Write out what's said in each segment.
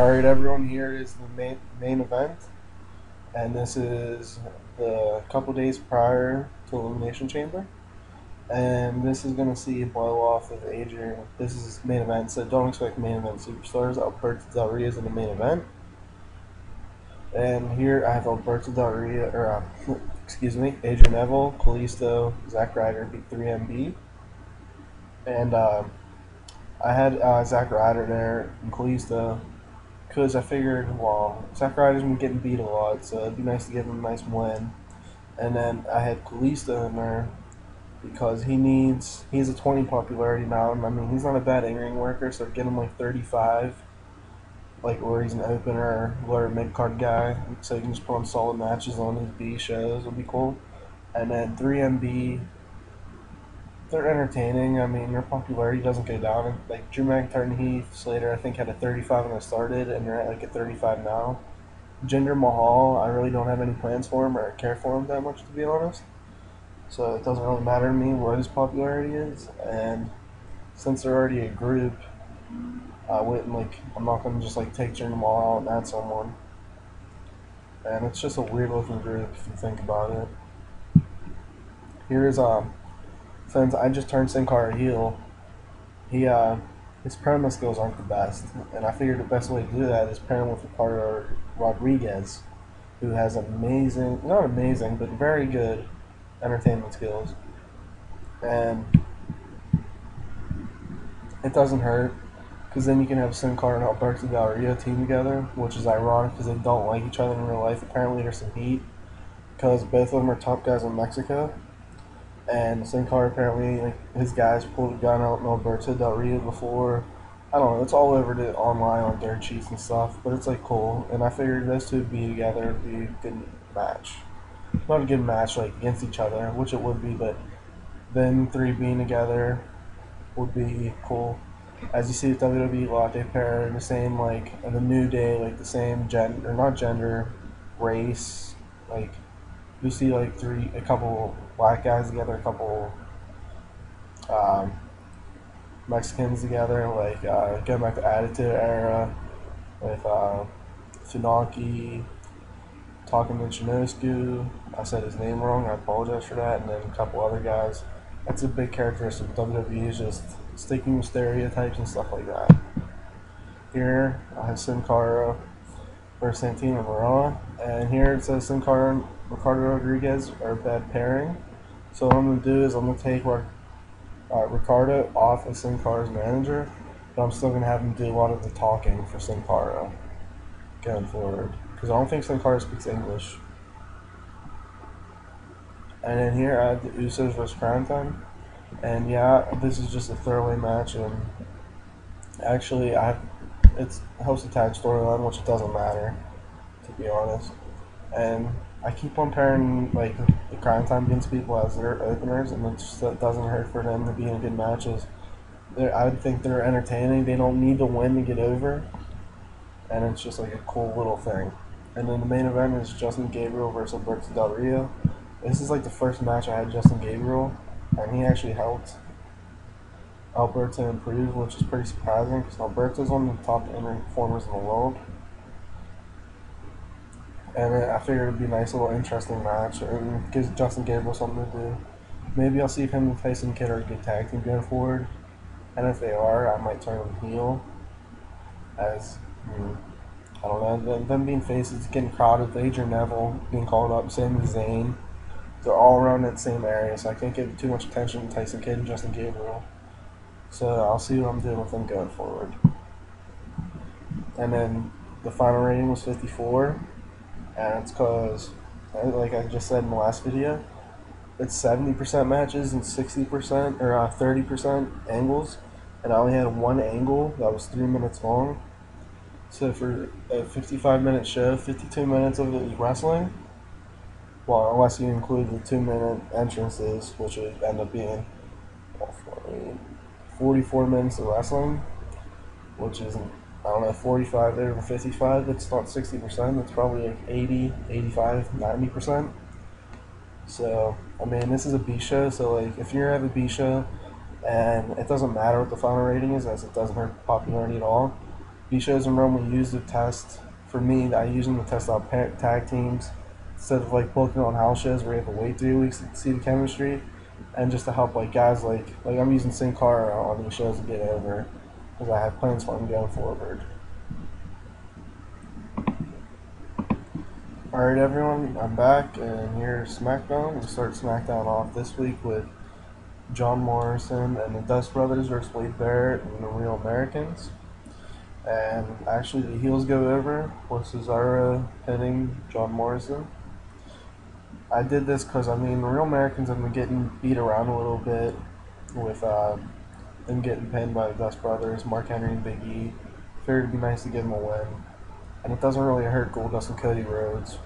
Alright everyone, here is the main event, and this is the couple days prior to Elimination Chamber, and this is going to see a blow off of Adrian. This is main event, so don't expect main event superstars. Alberto Del Rio is in the main event, and here I have Alberto Del Rio, excuse me, Adrian Neville, Kalisto, Zack Ryder beat 3MB, and I had Zack Ryder there and Kalisto. Because I figured, well, Zack Ryder's been getting beat a lot, so it'd be nice to give him a nice win. And then I had Kalisto in there because he has a 20 popularity now. And I mean, he's not a bad in-ring worker, so get him like 35, like where he's an opener, lower mid-card guy, so he can just put on solid matches on his B shows. Would be cool. And then 3MB. They're entertaining. I mean, their popularity doesn't go down. Like Drew McIntyre and Heath Slater, I think had a 35 when I started, and they're at like a 35 now. Jinder Mahal, I really don't have any plans for him or care for him that much, to be honest. So it doesn't really matter to me what his popularity is. And since they're already a group, I wouldn't I'm not gonna just take Jinder Mahal out and add someone. And it's just a weird looking group if you think about it. Here's Since I just turned Sin Cara heel, his promo skills aren't the best, and I figured the best way to do that is pair him with Ricardo Rodriguez, who has not amazing, but very good entertainment skills, and it doesn't hurt, because then you can have Sin Cara and Alberto Del Rio team together, which is ironic because they don't like each other in real life. Apparently there's some heat, because both of them are top guys in Mexico. And Sin Cara apparently, his guys pulled a gun out on Alberto Del Rio before. I don't know, it's all over the online on dirt sheets and stuff, but it's cool. And I figured those two would be together would be a good match. Not a good match against each other, which it would be, but them three being together would be cool. As you see with WWE Latte pair, the same in the New Day, the same gender, or not gender, race, you see a couple black guys together, a couple Mexicans together, going back to Attitude Era with Funaki, talking to Chinosku. I said his name wrong, I apologize for that, and then a couple other guys. That's a big characteristic of WWE, is just sticking with stereotypes and stuff like that. Here I have Sin Cara versus Santino Marella, and here it says Sin Cara and Ricardo Rodriguez are a bad pairing. So what I'm going to do is I'm going to take Ricardo off as Sin Cara's manager, but I'm still going to have him do a lot of the talking for Sin Cara going forward, because I don't think Sin Cara speaks English. And then here I have the Usos versus Crown Time, and yeah, this is just a throwaway match, and actually it helps the tag storyline, which it doesn't matter, to be honest. And I keep on pairing the Crown Time against people as their openers, and it just doesn't hurt for them to be in good matches. I would think they're entertaining. They don't need to win to get over, and it's just a cool little thing. And then the main event is Justin Gabriel versus Alberto Del Rio. This is the first match I had Justin Gabriel, and he actually helped Alberto improve, which is pretty surprising because Alberto's one of the top in-ring performers in the world. And I figured it'd be a nice little interesting match, and gives Justin Gabriel something to do. Maybe I'll see if him and Tyson Kidd are a good tag team going forward, and if they are, I might turn them heel. As I don't know, them being faces, getting crowded, Adrian Neville being called up, Sami Zayn, they're all around that same area, so I can't give too much attention to Tyson Kidd and Justin Gabriel. So I'll see what I'm doing with them going forward. And then the final rating was 54. And it's because, like I just said in the last video, it's 70% matches and 60% or 30% angles, and I only had one angle that was 3 minutes long. So for a 55-minute show, 52 minutes of it was wrestling. Well, unless you include the 2-minute entrances, which would end up being 44 minutes of wrestling, which is, I don't know, 45 over 55, it's not 60%, it's probably 80, 85, 90%. So, I mean, this is a B show, so if you're at a B show, and it doesn't matter what the final rating is, as it doesn't hurt popularity at all, These shows in Rome we use to test. For me, I use them to test out tag teams instead of like booking on house shows where you have to wait 3 weeks to see the chemistry, and just to help like guys like I'm using Sin Cara on these shows to get over because I have plans for them going forward. Alright, everyone, I'm back, and here's Smackdown. We'll start Smackdown off this week with John Morrison and the Dust Brothers versus Wade Barrett and the Real Americans. And actually, the heels go over with Cesaro pinning John Morrison. I did this because, I mean, the Real Americans have been getting beat around a little bit with them getting pinned by the Dust Brothers, Mark Henry and Big E. Figured it'd be nice to give them a win. And it doesn't really hurt Goldust and Cody Rhodes,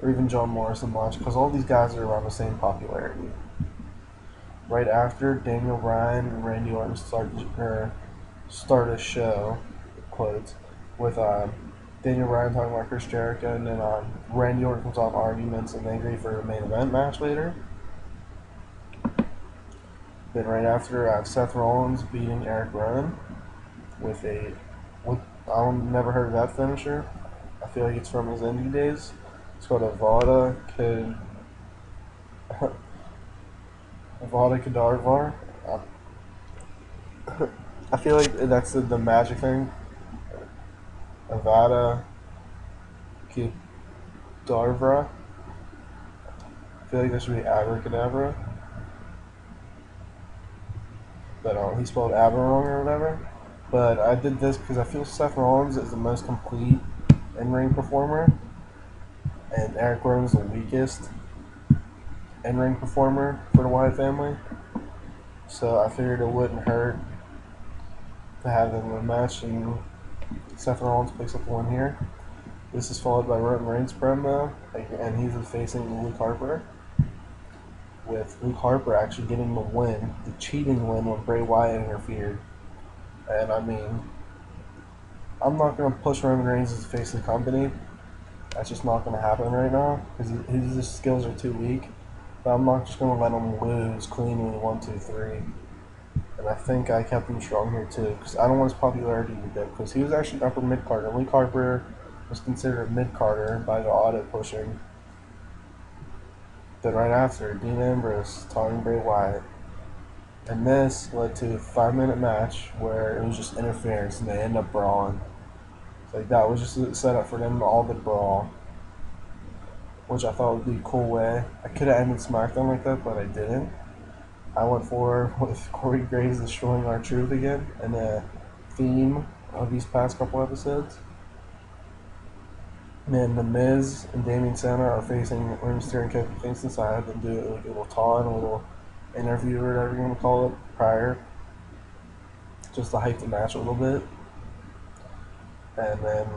or even John Morrison much, because all these guys are around the same popularity. Right after, Daniel Bryan and Randy Orton start a show, quotes, with Daniel Bryan talking about Chris Jericho, and then Randy Orton comes on arguments, and they agree for a main event match later. Then right after, Seth Rollins beating Eric Rowan with never heard of that finisher. I feel like it's from his indie days. It's called Avada Kedavra. I feel like that's the magic thing. Avada Kedavra. I feel like that should be Abracadabra. But he spelled Abra wrong or whatever. But I did this because I feel Seth Rollins is the most complete in-ring performer, and Eric Rowan is the weakest in-ring performer for the Wyatt family. So I figured it wouldn't hurt to have them in a match, and Seth Rollins picks up one here. This is followed by Roman Reigns promo, and he's facing Luke Harper, with Luke Harper actually getting the win, the cheating win when Bray Wyatt interfered. And I mean, I'm not going to push Roman Reigns as the face of the company. That's just not going to happen right now because his skills are too weak. But I'm not just going to let him lose cleanly 1, 2, 3. And I think I kept him strong here too because I don't want his popularity to dip because he was actually an upper mid-carder. Luke Harper was considered a mid-carder by the audit pushing. Then right after, Dean Ambrose taunting Bray Wyatt. And this led to a 5-minute match where it was just interference and they end up brawling. So like that was just a setup for them to all the brawl, which I thought would be a cool way. I could have ended SmackDown like that, but I didn't. I went forward with Corey Graves destroying R-Truth again, and the theme of these past couple episodes. And then The Miz and Damian Sandow are facing Rey Mysterio and Kofi Kingston, so I had them do like a little taunt, a little interview or whatever you want to call it prior, just to hype the match a little bit. And then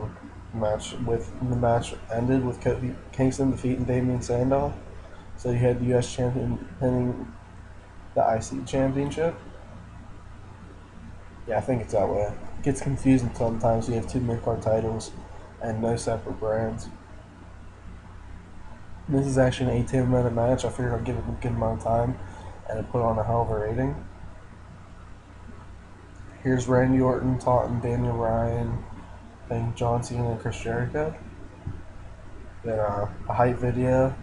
the match ended with Kofi Kingston defeating Damian Sandow. So you had the U.S. champion pinning the IC championship. Yeah, I think it's that way. It gets confusing sometimes. You have two mid-card titles and no separate brands. This is actually an 18-minute match. I figured I'd give it a good amount of time and it put on a hell of a rating. Here's Randy Orton taunting Daniel Bryan and John Cena and Chris Jericho. Then a hype video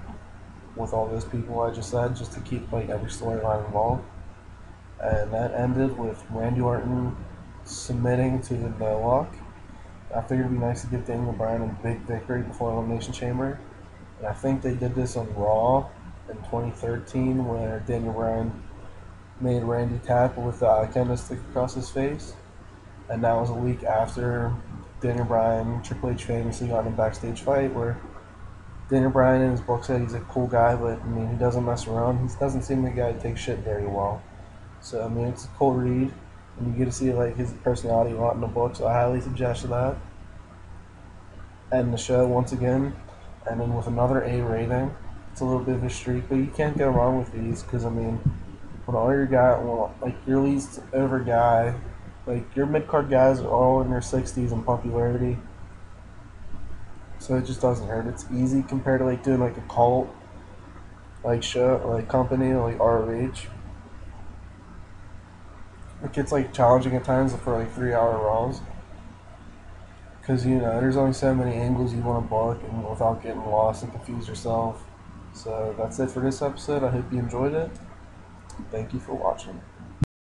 with all those people I just said, just to keep like every storyline involved. And that ended with Randy Orton submitting to the no lock. I figured it'd be nice to give Daniel Bryan a big victory before Elimination Chamber. And I think they did this on Raw in 2013 where Daniel Bryan made Randy tap with the candlestick across his face. And that was a week after Daniel Bryan, Triple H famously got in a backstage fight where Daniel Bryan in his book said he's a cool guy, but I mean, he doesn't mess around. He doesn't seem like a guy to take shit very well. So, I mean, it's a cool read, and you get to see like his personality a lot in the book, so I highly suggest that. And the show once again, and then with another A rating. It's a little bit of a streak, but you can't go wrong with these because, I mean, when all your guy, like your least over guy, like your mid card guys are all in their 60s in popularity, so it just doesn't hurt. It's easy compared to like doing like a cult like show, like company, like ROH. It gets like challenging at times for like 3-hour Raws. because you know there's only so many angles you want to book, and without getting lost and confuse yourself. So that's it for this episode. I hope you enjoyed it. Thank you for watching.